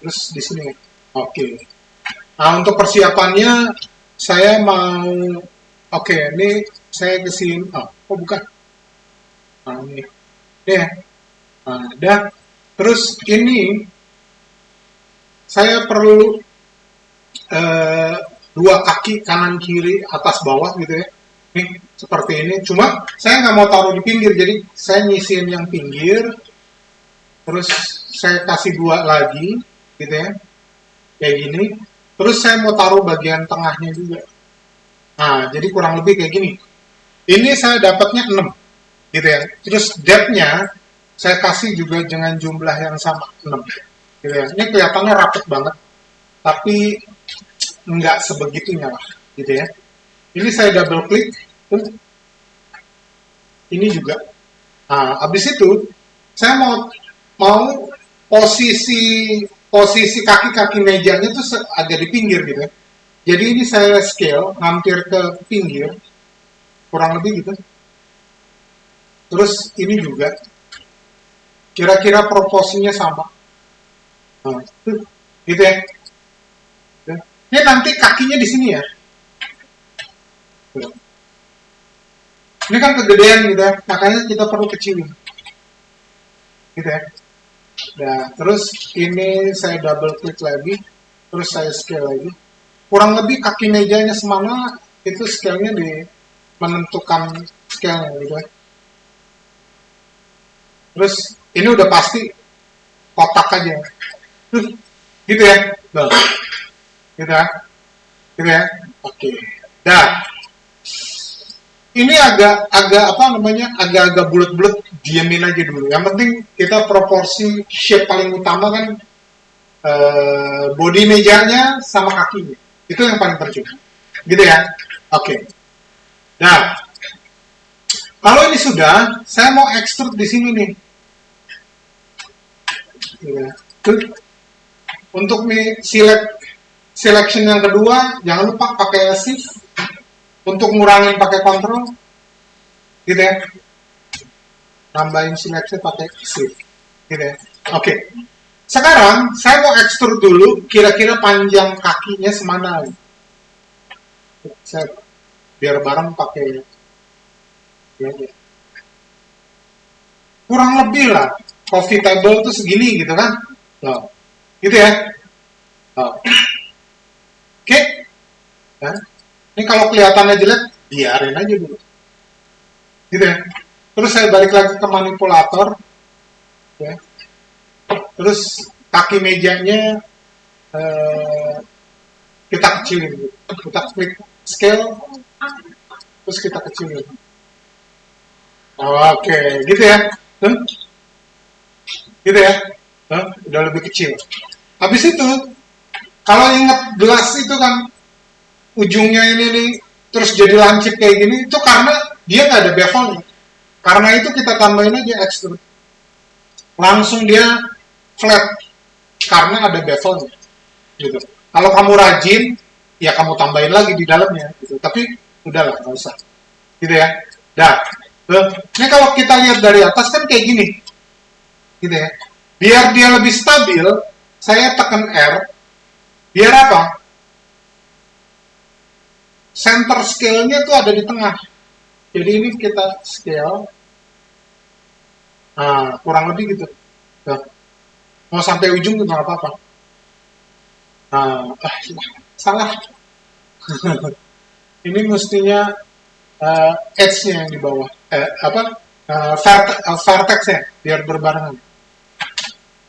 Terus di sini. Oke. Nah, untuk persiapannya saya mau, oke, ini saya ke sini. Oh, bukan. Nah, ini. Ya. Nah, dah. Terus ini saya perlu eh, dua kaki kanan kiri atas bawah gitu ya. Nih, seperti ini. Cuma saya nggak mau taruh di pinggir, jadi saya nyisihin yang pinggir, terus saya kasih dua lagi, gitu ya, kayak gini. Terus saya mau taruh bagian tengahnya juga. Nah, jadi kurang lebih kayak gini. Ini saya dapatnya 6, gitu ya. Terus depth-nya saya kasih juga dengan jumlah yang sama, 6. Gitu ya. Ini kelihatannya rapet banget, tapi nggak sebegitunya lah, gitu ya. Ini saya double klik, ini juga. Nah, habis itu saya mau mau posisi posisi kaki-kaki mejanya tuh agak di pinggir gitu ya. Jadi ini saya scale hampir ke pinggir, kurang lebih gitu. Terus ini juga kira-kira proporsinya sama. Nah, gitu ya. Ini nanti kakinya di sini ya. Ini kan kegedean gitu ya, makanya kita perlu kecilin. Gitu ya. Nah, terus ini saya double klik lagi, terus saya scale lagi. Kurang lebih kaki mejanya semana, itu scale-nya di menentukan scale-nya gitu ya. Terus ini udah pasti kotak aja. Gitu ya. Nah, gitu ya. Gitu ya. Oke. Nah, ini agak apa namanya? Agak-agak bulat-bulat, diamin aja dulu. Yang penting kita proporsi shape paling utama kan body mejanya sama kakinya. Itu yang paling penting. Gitu ya. Oke. Nah, kalau ini sudah, saya mau extrude di sini nih. Ya. Untuk nih selection yang kedua, jangan lupa pakai shift. Untuk ngurangin pakai control, gitu ya. Nambahin selection pakai shift, gitu ya. Oke. Sekarang saya mau extrude dulu, kira-kira panjang kakinya semana. Saya biar bareng pakai ya, ya. Kurang lebih lah. Coffee table tuh segini gitu kan. Loh. Gitu ya. Oh. Oke. Ya. Ini kalau kelihatannya jelek, biarin aja dulu. Gitu ya. Terus saya balik lagi ke manipulator. Ya. Terus kaki mejanya kita kecilin. Kita klik scale, terus kita kecilin. Oke, gitu ya. Gitu ya. Udah lebih kecil. Habis itu, kalau ingat gelas itu kan, ujungnya ini nih, terus jadi lancip kayak gini, itu karena dia nggak ada bevelnya. Karena itu kita tambahin aja extrude. Langsung dia flat, karena ada bevelnya. Gitu. Kalau kamu rajin, ya kamu tambahin lagi di dalamnya. Gitu. Tapi udahlah, nggak usah. Gitu ya. Dah. Ini kalau kita lihat dari atas kan kayak gini. Gitu ya. Biar dia lebih stabil, saya tekan R. Biar apa? Center scale-nya tuh ada di tengah. Jadi ini kita scale. Nah, kurang lebih gitu. Tuh. Mau sampai ujung juga nggak apa-apa. Nah, salah. Ini mestinya edge-nya yang di bawah. Vertex-nya, biar berbarengan.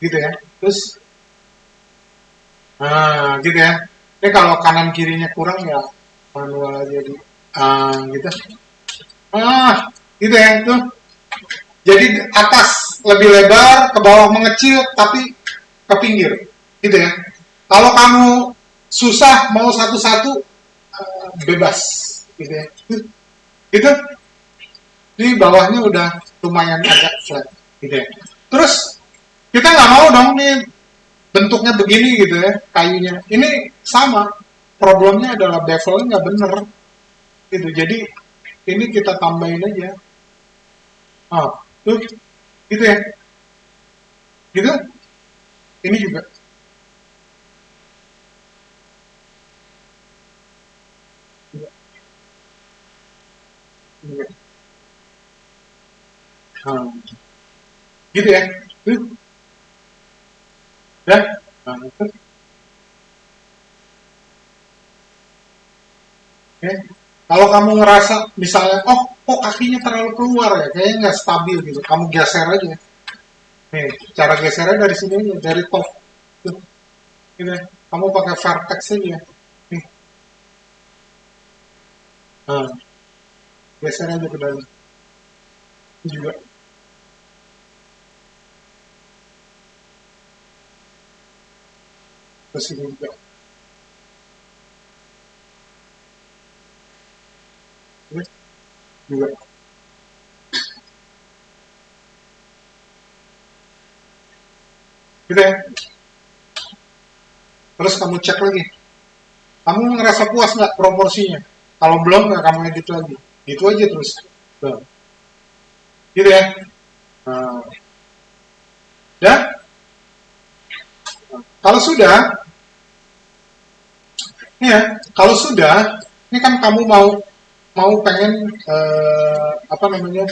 Gitu ya. Terus, gitu ya. Ini kalau kanan kirinya kurang ya manual aja di, gitu. Gitu ya. Tuh. Jadi atas lebih lebar, ke bawah mengecil, tapi ke pinggir. Gitu ya. Kalau kamu susah mau satu-satu, bebas. Gitu ya. Gitu. Di bawahnya udah lumayan agak flat. Gitu ya. Terus, kita nggak mau dong nih bentuknya begini gitu ya, kayunya. Ini sama. Problemnya adalah bevelnya nggak bener. Gitu. Jadi, ini kita tambahin aja. Tuh. Gitu ya. Gitu. Ini juga. Nah, gitu ya. Ya. Nah, itu. Ya. Kalau kamu ngerasa misalnya, oh kok kakinya terlalu keluar ya, kayaknya nggak stabil gitu, kamu geser aja. Nih, cara gesernya dari sini aja, dari top. Tuh, gitu ya. Kamu pakai vertex aja. Nih, nah, geser aja ke dalam. Ini juga ke sini juga. Ini juga. Gitu ya. Terus kamu cek lagi. Kamu ngerasa puas nggak proporsinya? Kalau belum nggak kamu edit lagi. Gitu aja terus. Tuh. Gitu ya. Nah, ya. Kalau sudah, ya, kalau sudah, ini kan kamu mau mau pengen apa namanya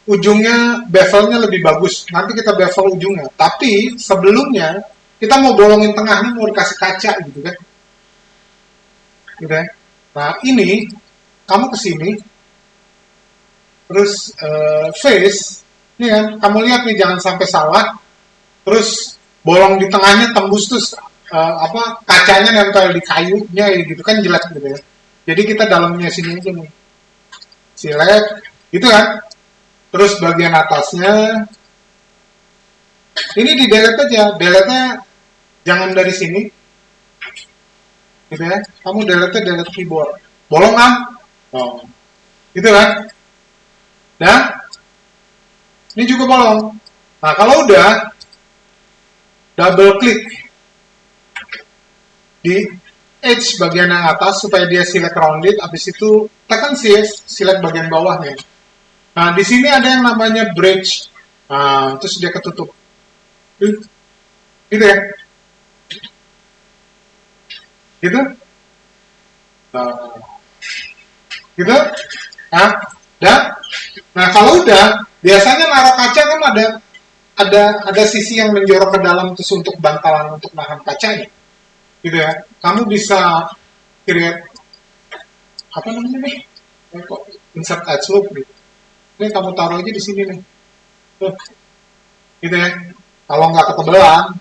ujungnya bevelnya lebih bagus. Nanti kita bevel ujungnya. Tapi sebelumnya kita mau bolongin tengahnya mau dikasih kaca gitu kan. Gitu ya. Nah ini kamu kesini terus face ini kan kamu lihat nih jangan sampai salah terus bolong di tengahnya tembus terus apa kacanya nempel di kayunya gitu kan jelek gitu ya. Jadi kita dalamnya sini aja nih silet gitu kan. Terus bagian atasnya ini di delete aja, delete-nya jangan dari sini gitu ya. Kamu delete keyboard. Bolong kan? Oh, gitu kan? Dan ini juga bolong. Nah, kalau udah double klik di edge bagian yang atas supaya dia select rounded, habis itu tekan shift, select bagian bawahnya. Nah, di sini ada yang namanya bridge. Nah, terus dia ketutup. Gitu ya? Gitu? Nah, gitu? Nah, dan nah kalau udah biasanya naruh kaca kan ada sisi yang menjorok ke dalam terus untuk bantalan untuk nahan kacanya gitu ya. Kamu bisa create apa namanya nih? Kok insert edge loop gitu. Ini kamu taruh aja di sini nih. Tuh, gitu ya. Kalau nggak ketebelan,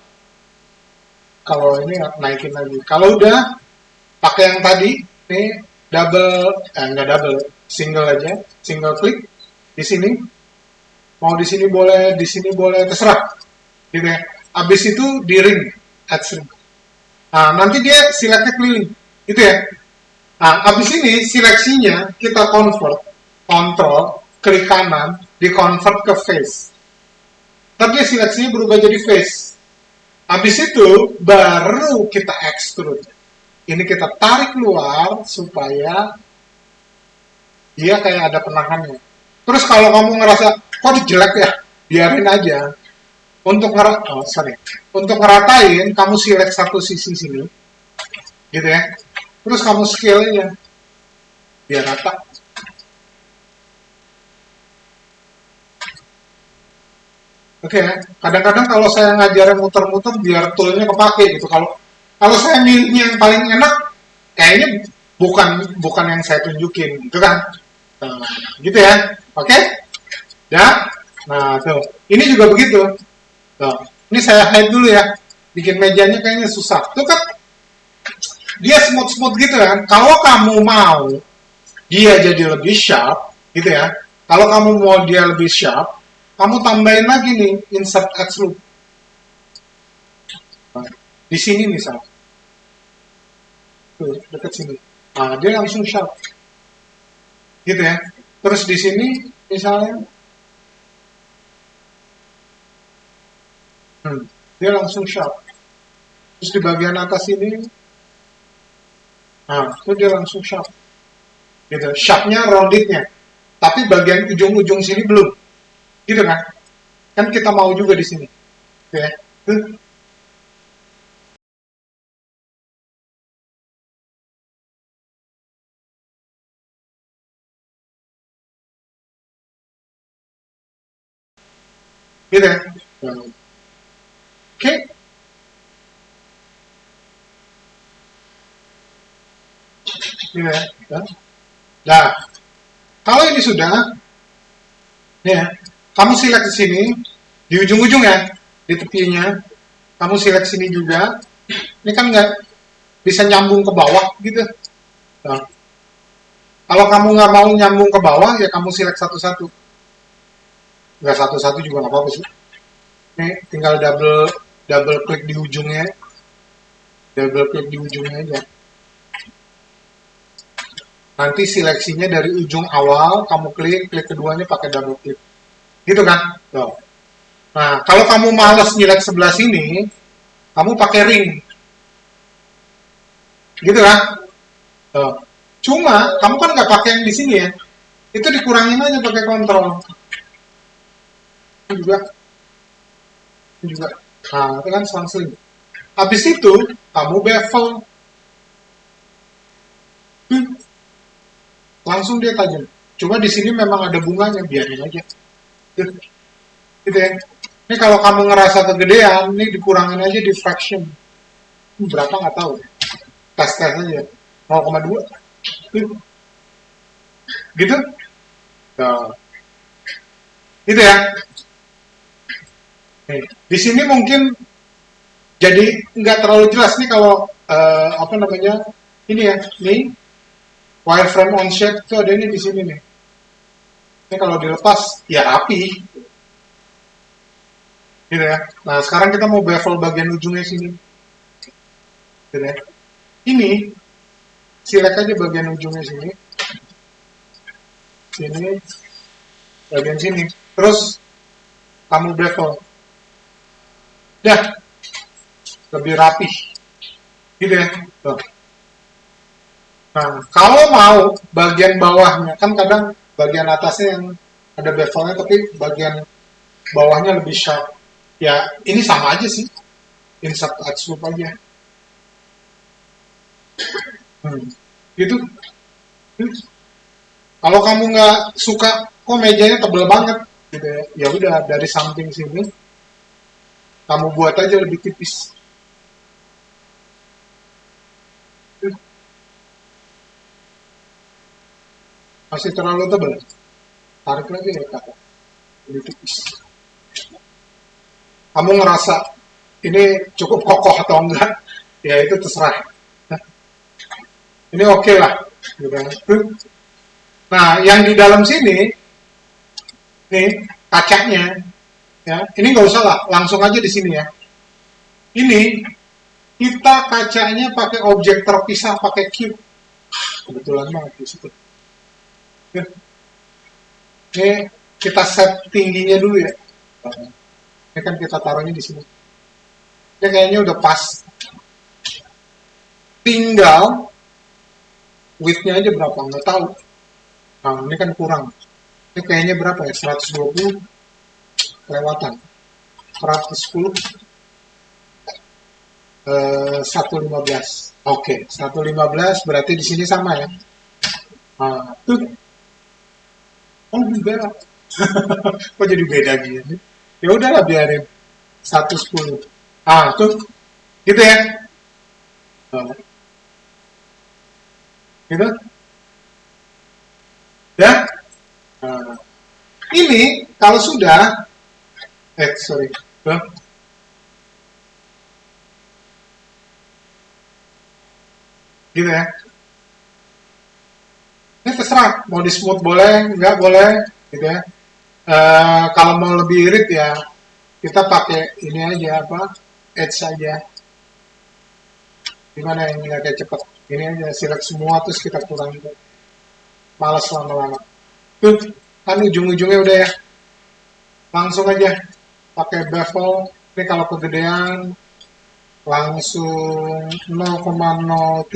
kalau ini naikin lagi. Kalau udah pakai yang tadi, nih double, nggak double, single aja, single klik di sini. Mau di sini boleh, di sini boleh, terserah. Gitu ya. Abis itu di ring, edge ring. Nah, nanti dia siletnya keliling. Gitu ya. Nah, abis ini seleksinya kita convert, kontrol, klik kanan, di convert ke face. Tapi seleksinya berubah jadi face. Habis itu baru kita extrude. Ini kita tarik keluar supaya dia kayak ada penahannya. Terus kalau kamu ngerasa kok jelek ya, biarin aja. Untuk ngeratain kamu select satu sisi sini, gitu ya. Terus kamu scale aja biar rata. Oke ya. Kadang-kadang kalau saya ngajarin muter-muter biar toolnya kepake gitu. Kalau kalau saya milihnya yang paling enak, kayaknya bukan bukan yang saya tunjukin gitu kan. Nah, gitu ya. Oke? Ya. Nah, tuh. Ini juga begitu. Tuh. Ini saya hide dulu ya. Bikin mejanya kayaknya susah. Tuh kan dia smooth-smooth gitu kan. Kalau kamu mau dia jadi lebih sharp gitu ya. Kalau kamu mau dia lebih sharp, kamu tambahin lagi nih insert edge loop. Nah, di sini misal, tuh dekat sini. Nah, dia langsung sharp gitu ya. Terus di sini misalnya, dia langsung sharp. Terus di bagian atas ini, nah itu dia langsung sharp. Gitu. Sharpnya roundednya. Tapi bagian ujung-ujung sini belum. Gitu kan? Kan kita mau juga di sini. Gitu ya. gitu ya. Nah, oke, gitu ya. Nah, kalau ini sudah, nih ya, kamu select di sini, di ujung-ujung ya, di tepinya, kamu select sini juga. Ini kan nggak bisa nyambung ke bawah gitu. Nah, kalau kamu nggak mau nyambung ke bawah, ya kamu select satu-satu. Nggak satu-satu juga nggak apa-apa sih. Ini tinggal double double klik di ujungnya, double klik di ujungnya aja. Nanti seleksinya dari ujung awal, kamu klik, klik keduanya pakai double klik. Gitu kan? Tuh. Nah, kalau kamu males nyelek sebelah sini, kamu pakai ring. Gitu kan? Tuh. Cuma, kamu kan nggak pakai yang di sini ya. Itu dikurangin aja pakai kontrol. Ini juga, ini juga. Nah, itu kan selang-seling. Habis itu, kamu bevel. Langsung dia tajam. Cuma di sini memang ada bunganya, biarin aja. Gitu ya. Ini kalau kamu ngerasa kegedean, ini dikurangin aja di fraction. Berapa nggak tahu. Tes-tes aja. 0,2. Gitu. Nah, gitu ya. Nih, di sini mungkin jadi nggak terlalu jelas nih kalau apa namanya ini ya, nih wireframe on shape itu ada ini di sini nih. Ini kalau dilepas ya rapi, gitu ya. Nah sekarang kita mau bevel bagian ujungnya sini, gitu ya. Ini select aja bagian ujungnya sini, sini, bagian sini. Terus kamu bevel, dah lebih rapi, gitu ya. Tuh. Nah, kalau mau bagian bawahnya, kan kadang bagian atasnya yang ada bevelnya, tapi bagian bawahnya lebih sharp. Ya, ini sama aja sih. Insert add swoop aja. Hmm. Gitu. Kalau kamu nggak suka, kok mejanya tebel banget, gitu ya. Ya udah dari samping sini, kamu buat aja lebih tipis. Masih terlalu tebel. Tarik lagi ya kak. Lebih tipis. Kamu ngerasa ini cukup kokoh atau enggak? Ya itu terserah. Ini oke lah. Gitu. Nah, yang di dalam sini, nih kacanya, ya ini nggak usah lah, langsung aja di sini ya. Ini kita kacanya pakai objek terpisah, pakai cube. Kebetulan banget di situ. Ini kita set tingginya dulu ya. Ini kan kita taruhnya di sini. Ini kayaknya udah pas. Tinggal width-nya aja berapa, nggak tahu. Nah, ini kan kurang. Ini kayaknya berapa ya? 120 kelewatan. 110 115. Oke, 115 berarti di sini sama ya. Nah, tuh. Oh, beda. Kok jadi beda gini? Ya udahlah biarin 110. Ah, tuh. Gitu ya. Nah, gitu. Ya. Nah, ini kalau sudah sorry. Tuh. Gitu ya. Ini terserah, mau di smooth boleh, nggak boleh, gitu ya. Kalau mau lebih irit ya, kita pakai ini aja apa, edge aja. Gimana yang nggak kayak cepet? Ini aja, select semua terus kita kurangin. Males lama-lama. Tuh, kan ujung-ujungnya udah ya. Langsung aja pakai bevel. Ini kalau kegedean langsung 0,03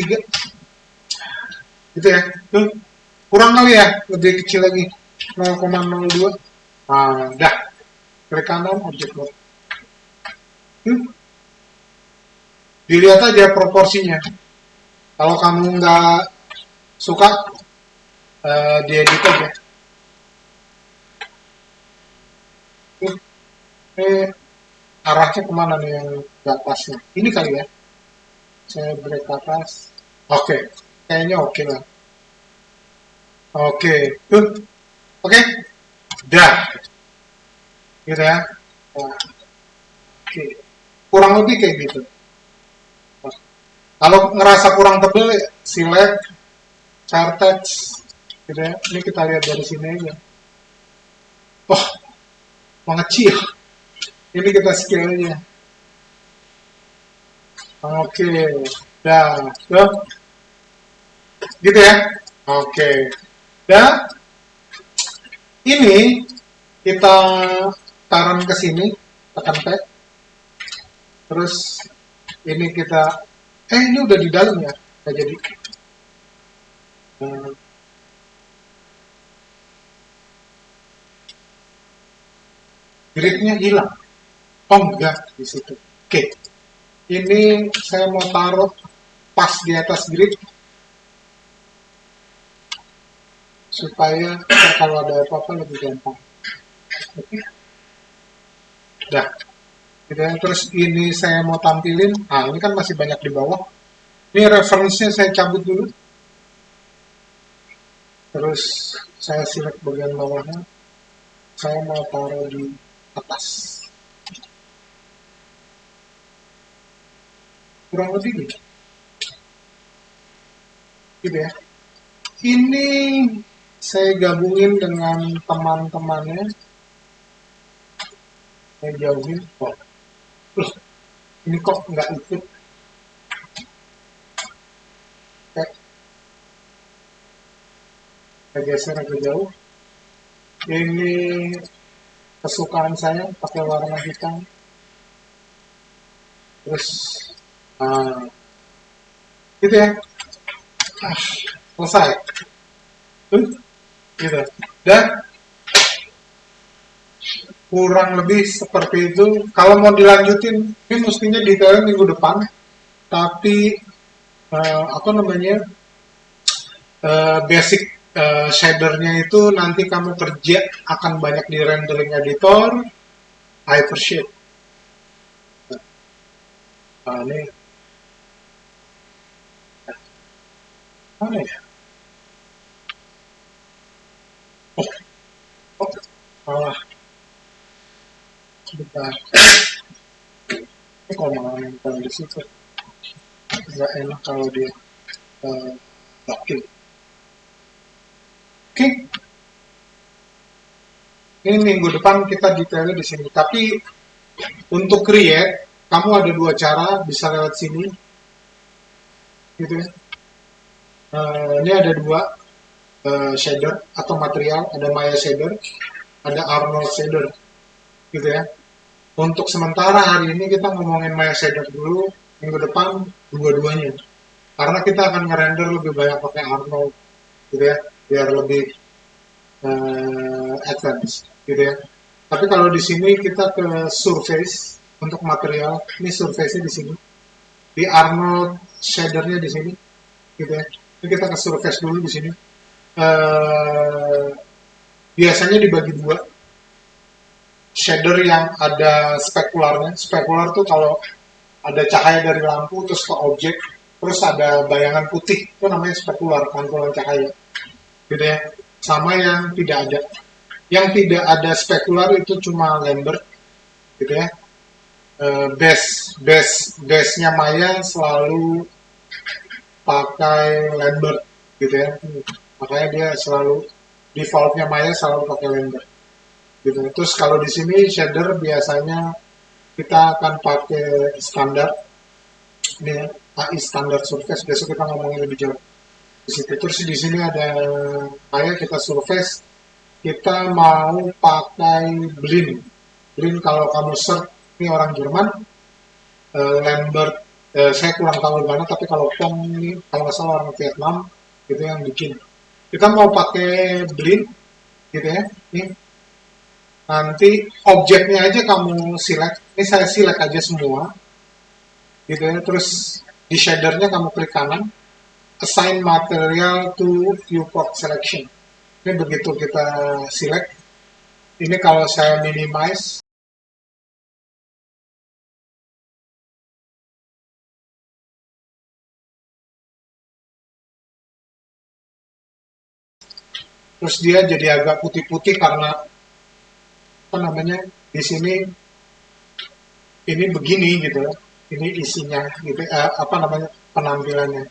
gitu ya. Tuh, kurang kali ya, lebih kecil lagi 0,02. Nah, dah. Klik kanan, objek lock. Dilihat aja proporsinya. Kalau kamu nggak suka, diedit aja. Eh, arahnya kemana nih yang ke atasnya? Ini kali ya. Saya break ke atas. Oke, kayaknya oke lah. Oke, good. Oke, dah, gitu ya. Nah, oke, kurang lebih kayak gitu. Nah, kalau ngerasa kurang tebel, select, chart text, gitu ya. Ini kita lihat dari sini aja. Wah, mengecil. Ini kita scale aja. Oke, dah, tuh, gitu ya. Oke, dah. Ini kita taruh ke sini, tekan P, terus ini kita, ini udah di dalam ya, nggak jadi. Hmm, gridnya hilang. Oh enggak, di situ. Oke, ini saya mau taruh pas di atas grid, supaya kalau ada apa-apa lebih gampang. Oke, dah. Gitu ya. Terus ini saya mau tampilin, ini kan masih banyak di bawah. Ini reference-nya saya cabut dulu. Terus saya select bagian bawahnya. Saya mau taruh di atas. Kurang lebih gitu. Gitu ya. Ini saya gabungin dengan teman-temannya. Saya jauhin. Oh, loh, ini kok nggak ikut. Saya geser agak jauh. Ini kesukaan saya pakai warna hitam. Terus, ah, gitu ya. Ah, selesai. Gitu. Dan kurang lebih seperti itu. Kalau mau dilanjutin, ini mestinya detailnya minggu depan. Tapi apa namanya, basic shadernya itu nanti kamu kerja akan banyak di rendering editor, Hypershape. Nah, ini mana ya? Oh, oh, malah sebentar. Ini kalau malah nempel di situ, nggak enak kalau dia uh, login. Oke, ini minggu depan kita detailnya di sini. Tapi untuk create, kamu ada dua cara, bisa lewat sini, gitu ya. Ini ada dua shader atau material, ada Maya shader, ada Arnold shader, gitu ya. Untuk sementara hari ini kita ngomongin Maya shader dulu, minggu depan dua-duanya. Karena kita akan ngerender lebih banyak pakai Arnold, gitu ya, biar lebih advance, gitu ya. Tapi kalau di sini kita ke surface untuk material, ini surface-nya di sini, di Arnold shadernya di sini, gitu ya. Ini kita ke surface dulu di sini. Eh, Biasanya dibagi dua, shader yang ada spekularnya. Spekular tuh kalau ada cahaya dari lampu terus ke objek, terus ada bayangan putih, itu namanya spekular, pantulan cahaya, gitu ya. Sama yang tidak ada. Yang tidak ada spekular itu cuma Lambert, gitu ya. Base-nya Maya selalu pakai Lambert, gitu ya. Makanya dia selalu defaultnya Maya selalu pakai Lambert, gitu. Terus kalau di sini shader biasanya kita akan pakai standar, ini ya, AI standar surface. Besok kita ngomongin lebih jauh di situ. Terus di sini ada Maya kita surface, kita mau pakai Blin. Blin kalau kamu search, ini orang Jerman, Lambert, saya kurang tahu mana, tapi kalau Pong ini kalau nggak salah orang Vietnam itu yang bikin. Kita mau pakai Blin, gitu ya. Ini nanti objeknya aja kamu select. Ini saya select aja semua, gitu ya. Terus di shadernya kamu klik kanan, assign material to viewport selection. Ini begitu kita select. Ini kalau saya minimize, terus dia jadi agak putih-putih karena apa namanya di sini ini begini gitu, ini isinya gitu, apa namanya penampilannya,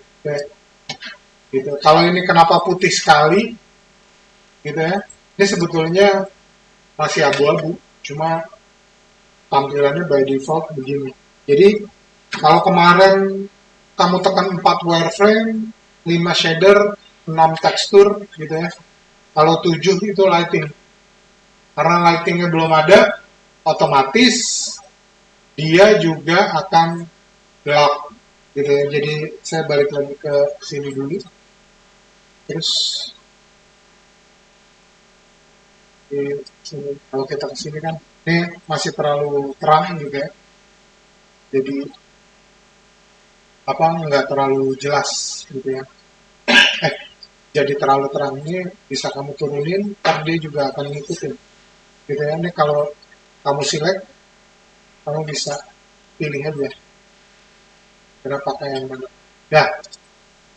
gitu. Kalau ini kenapa putih sekali, gitu ya? Ini sebetulnya masih abu-abu, cuma tampilannya by default begini. Jadi kalau kemarin kamu tekan 4 wireframe, 5 shader, 6 tekstur gitu ya. Kalau 7 itu lighting. Karena lightingnya belum ada, otomatis dia juga akan gelap gitu ya. Jadi saya balik lagi ke sini dulu. Terus di sini, kalau kita ke sini kan ini masih terlalu terang juga ya. Jadi apa nggak terlalu jelas gitu ya. Eh, jadi terlalu terang ini bisa kamu turunin, ntar dia juga akan ngikutin. Gitu ya. Ini kalau kamu select, kamu bisa pilih aja kira pakai yang mana. Ya,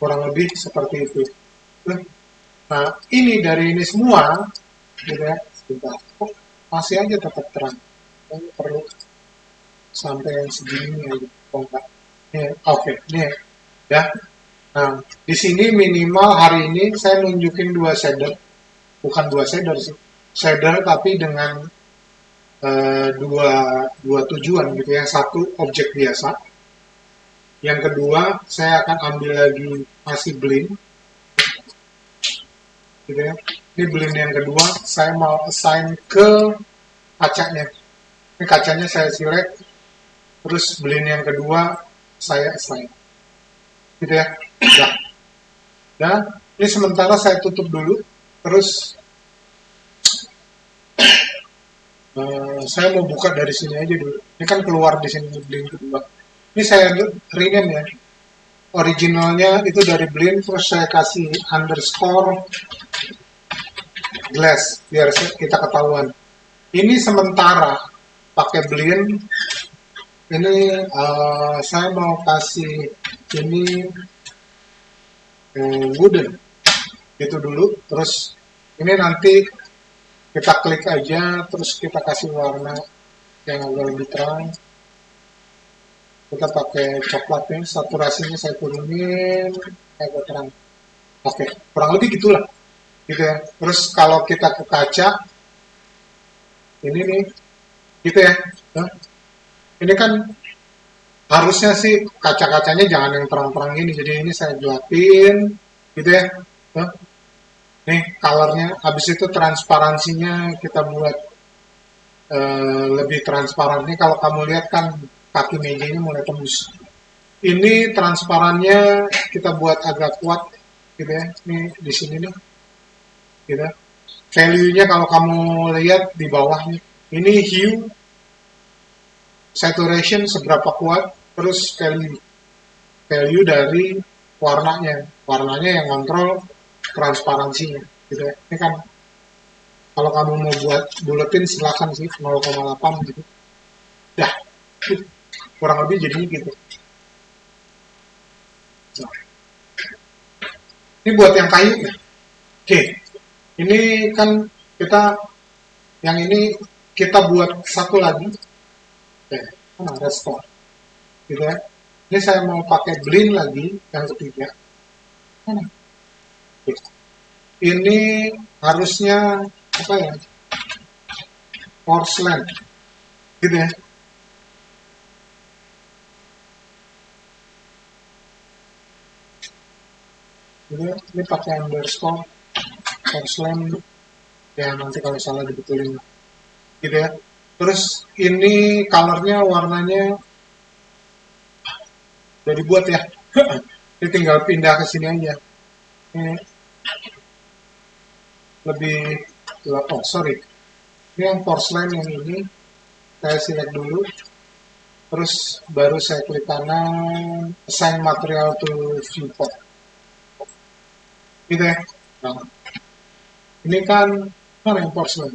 kurang lebih seperti itu. Nah, ini dari ini semua, gitu ya, sebentar. Oh, masih aja tetap terang. Kamu perlu sampai yang segini aja. Oh, enggak. Nih, oke, nih, ya. Nah, di sini minimal hari ini saya nunjukin dua shader, bukan dua shader sih, shader tapi dengan dua dua tujuan gitu ya. Satu objek biasa, yang kedua saya akan ambil lagi masih blend, gitu ya. Ini blend yang kedua, saya mau assign ke kacanya. Ini kacanya saya select, terus blend yang kedua saya assign, gitu ya. Nah, nah ini sementara saya tutup dulu, terus saya mau buka dari sini aja dulu. Ini kan keluar di sini blend kedua. Ini saya rename ya. Originalnya itu dari blend, terus saya kasih underscore glass biar kita ketahuan. Ini sementara pakai blend. Ini saya mau kasih ini wooden itu dulu. Terus ini nanti kita klik aja, terus kita kasih warna yang agak lebih terang. Kita pakai coklatnya, saturasinya saya turunin agak terang. Oke, kurang lebih gitulah, gitu ya. Terus kalau kita ke kaca, ini nih, gitu ya. Nah, ini kan harusnya sih kaca-kacanya jangan yang terang-terang ini, jadi ini saya gelapin, gitu ya. Nah, nih colornya, habis itu transparansinya kita buat lebih transparan. Nih kalau kamu lihat kan kaki mejanya mulai tembus. Ini transparannya kita buat agak kuat, gitu ya. Ini di sini nih, gitu. Value-nya kalau kamu lihat di bawahnya, ini hue, saturation seberapa kuat, terus value dari warnanya yang kontrol transparansinya, gitu ya. Ini kan kalau kamu mau buat buletin silakan sih 0,8 gitu. Dah, kurang lebih jadinya gitu. Nah, ini buat yang kayu ya. Oke, ini kan kita yang ini kita buat satu lagi. Oke, restore, gitu ya. Ini saya mau pakai blend lagi yang ketiga. Ini harusnya apa ya? Porcelain, gitu ya. Ini pakai underscore porcelain ya, nanti kalau salah dibetulin, gitu ya. Terus ini colornya, warnanya udah dibuat ya. Ini tinggal pindah ke sini aja. Ini lebih, oh sorry, ini yang porcelain yang ini saya select dulu, terus baru saya klik kanan, assign material to viewport, gitu ya. Nah, ini kan mana yang porcelain?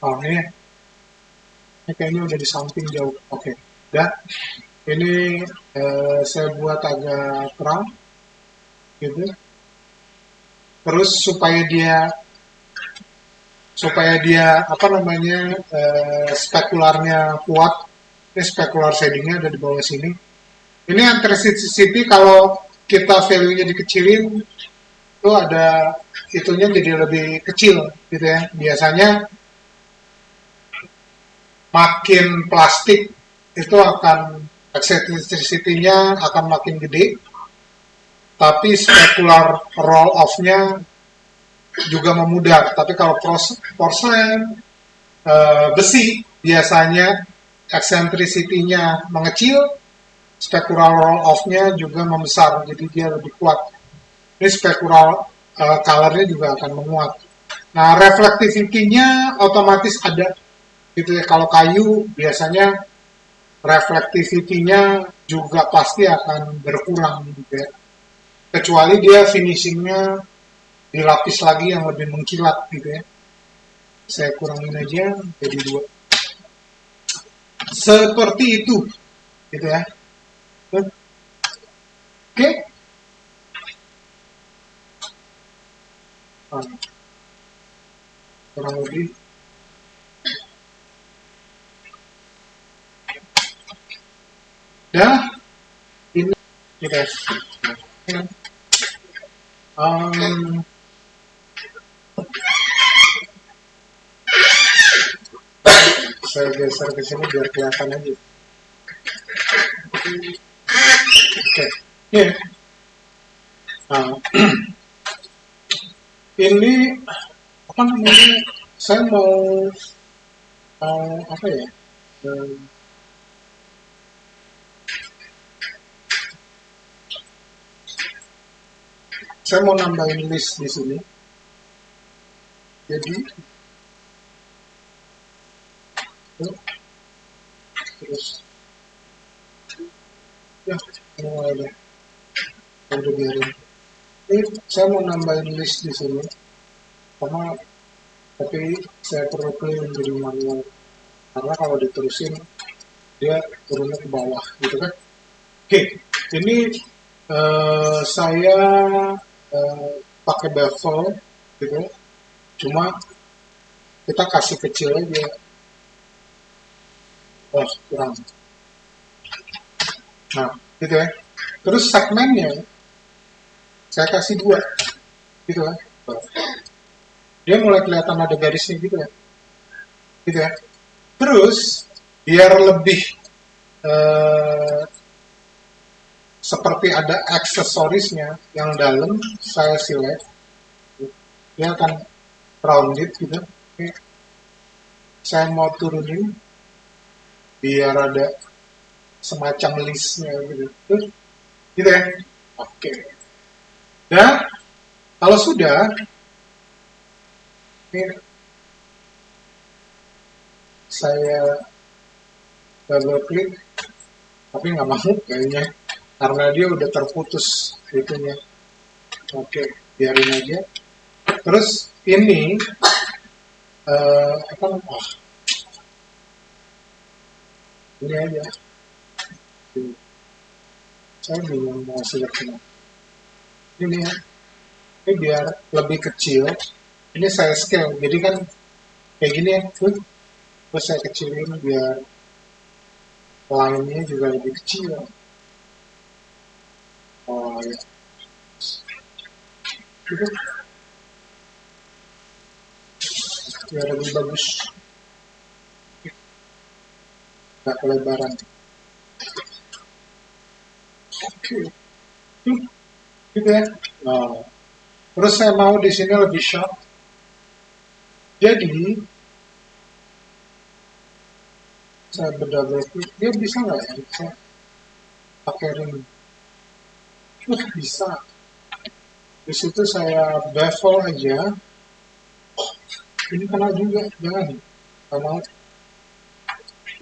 Oh ini kayaknya udah di samping jauh. Oke, udah. Ini saya buat agak terang, gitu. terus supaya dia apa namanya spekularnya kuat. Ini spekular shadingnya ada di bawah sini. Ini anti-city kalau kita value-nya dikecilin itu ada itunya jadi lebih kecil gitu ya. Biasanya makin plastik itu akan eccentricity-nya akan makin gede, tapi specular roll off-nya juga memudar. Tapi kalau porselen besi biasanya eccentricity-nya mengecil, specular roll off-nya juga membesar, jadi dia lebih kuat. Ini specular color-nya juga akan menguat. Nah, reflectivity-nya otomatis ada gitu ya. Kalau kayu biasanya reflectivity-nya juga pasti akan berkurang gitu ya. Kecuali dia finishing-nya dilapis lagi yang lebih mengkilat gitu ya. Saya kurangin aja jadi 2. Seperti itu gitu ya. Oke. Okay. Kurang lebih dah ini kita saya geser ke sini biar kelihatan aja. Oke. Ya. Ini apa namanya? Saya mau apa ya? Saya mau nambahin list di sini. Jadi terus ya mulai deh. Udah biarin. Ini saya mau nambahin list di sini. Tapi saya perlu clean jadi manual. Karena kalau diterusin dia turunnya ke bawah gitu kan. Oke, ini saya pakai bevel gitu. Cuma kita kasih kecil aja. Oh, kurang. Nah, gitu ya. Terus segmennya saya kasih 2 gitu ya. Dia mulai kelihatan ada garisnya gitu ya. Gitu ya. Terus biar lebih seperti ada aksesorisnya yang dalam, saya select. Dia akan rounded gitu. Oke. Saya mau turunin biar ada semacam listnya gitu. Gitu ya. Oke. Dan kalau sudah, ini saya double klik, tapi nggak mau kayaknya karena dia udah terputus itunya. Oke, biarin aja. Terus ini apa namanya? Ini aja. Saya bingung mau select ini ya. Ini biar lebih kecil. Ini saya scale. Jadi kan kayak gini ya. Terus saya kecilin biar line-nya juga lebih kecil. Oh ya. Gitu. Biar lebih bagus. Nggak kelebaran. Oke. Gitu ya. Nah, terus saya mau di sini lebih sharp. Jadi saya berdouble klik, dia bisa nggak ya? Saya pakai ring. Bisa. Di situ saya bevel aja. Ini kena juga, jangan. Kalau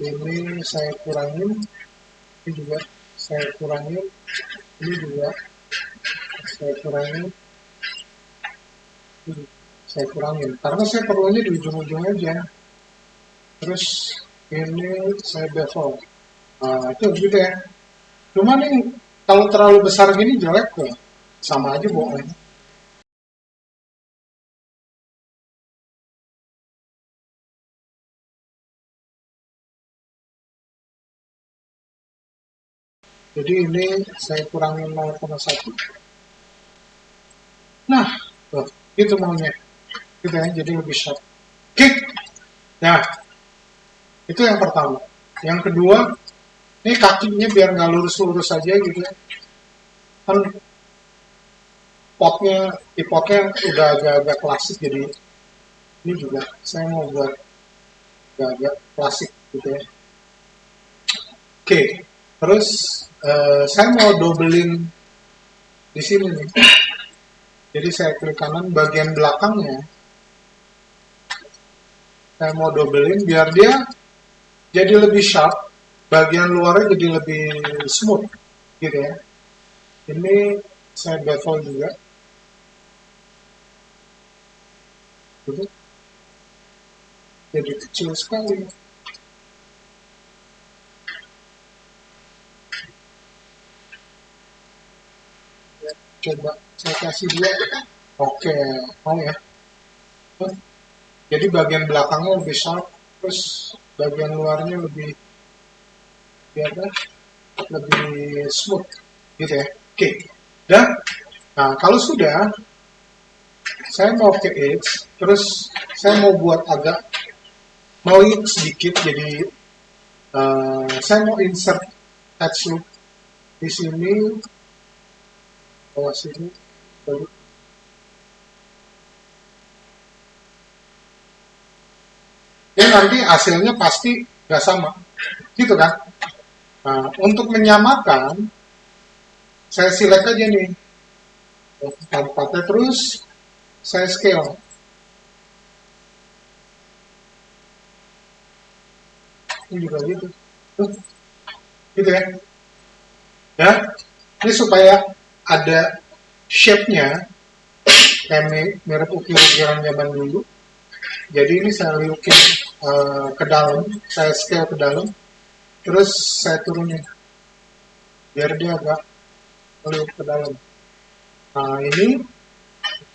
ini saya kurangin, ini juga saya kurangin, ini juga saya kurangin, ini saya kurangin. Karena saya perlunya di ujung-ujung aja. Terus ini saya bevel. Nah, itu gitu ya. Cuma nih, kalau terlalu besar gini jelek kok. Sama aja bohong. Jadi ini saya kurangin 0,1. Nah, tuh, itu maunya. Gitu ya, jadi lebih sharp. Oke, nah itu yang pertama. Yang kedua, ini kakinya biar nggak lurus-lurus aja gitu ya. Kan potnya udah agak-agak klasik, jadi ini juga saya mau buat agak-agak klasik gitu ya. Oke, terus saya mau dobelin di sini nih. Jadi saya klik kanan bagian belakangnya, saya mau dobelin biar dia jadi lebih sharp, bagian luarnya jadi lebih smooth gitu ya. Ini saya bevel juga, gitu. Jadi kecil sekali. Ya, coba saya kasih dia. Oke, mau ya. Jadi bagian belakangnya lebih sharp, terus bagian luarnya lebih biar lebih smooth gitu ya. Oke. Dan nah, kalau sudah saya mau ke edge, terus saya mau buat agak meliuk sedikit, jadi saya mau insert edge loop di sini, bawah sini, baru. Dan nanti hasilnya pasti nggak sama, gitu kan? Nah, untuk menyamakan, saya select aja nih, tempatnya terus saya scale, ini juga gitu, tuh, gitu ya. Ya, ini supaya ada shape-nya, kayak mirip ukir-ukiran zaman dulu. Jadi ini saya liukin ke dalam, saya scale ke dalam, terus saya turunin biar dia agak meliuk ke dalam. Nah ini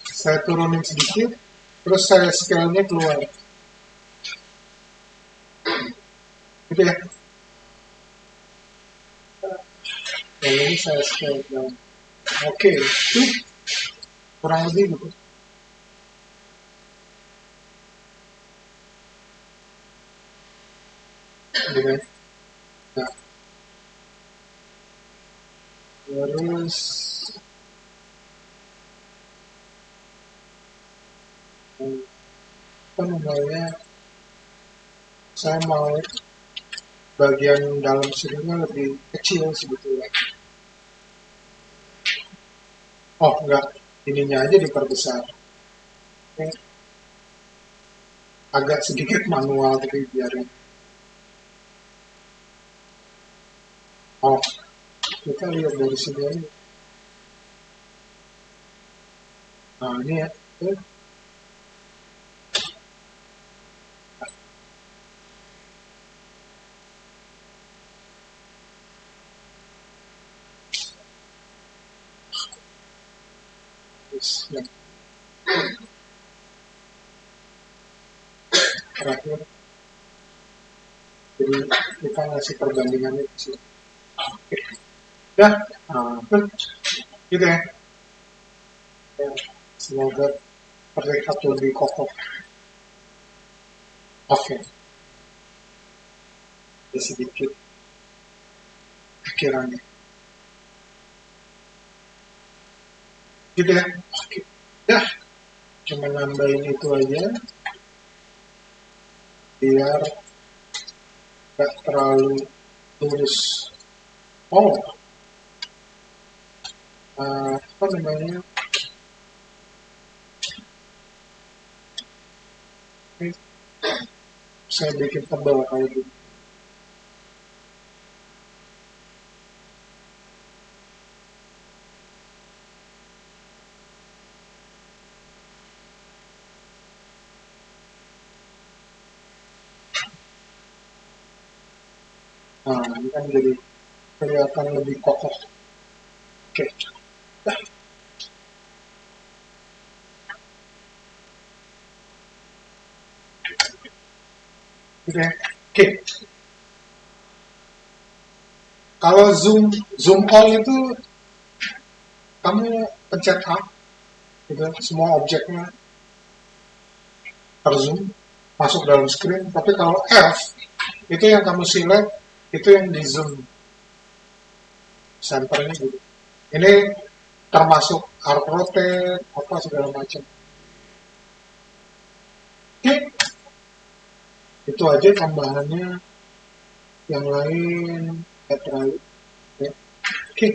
saya turunin sedikit, terus saya scale-nya keluar, gitu ya. Dan ini saya scale ke dalam. Oke, itu kurang lebih gitu. Gitu ya. Nah, terus apa namanya? Saya mau bagian dalam sininya lebih kecil sebetulnya. Oh enggak, ininya aja diperbesar. Ini agak sedikit manual tapi biarin. Oh, kita lihat dari sini aja. Nah ini ya, terus yang terakhir. Jadi kita ngasih perbandingannya di sini. Oke. Ya, nah, gitu ya. Ya, semoga terlihat lebih kokoh. Oke, ada sedikit pikirannya. Gitu ya. Oke. Ya, cuma nambahin itu aja biar nggak terlalu lurus. Oh, apa namanya? Ini saya bikin tebal kayak gitu. Nah, ini kan jadi kelihatan lebih kokoh. Oke, dah, gitu ya. Oke, Kalau zoom all itu kamu pencet A, gitu, semua objeknya terzoom masuk dalam screen. Tapi kalau F itu yang kamu select, itu yang di zoom centernya gitu. Ini termasuk arc rotate apa segala macam. Oke, itu aja tambahannya. Yang lain nggak terlalu. Ya.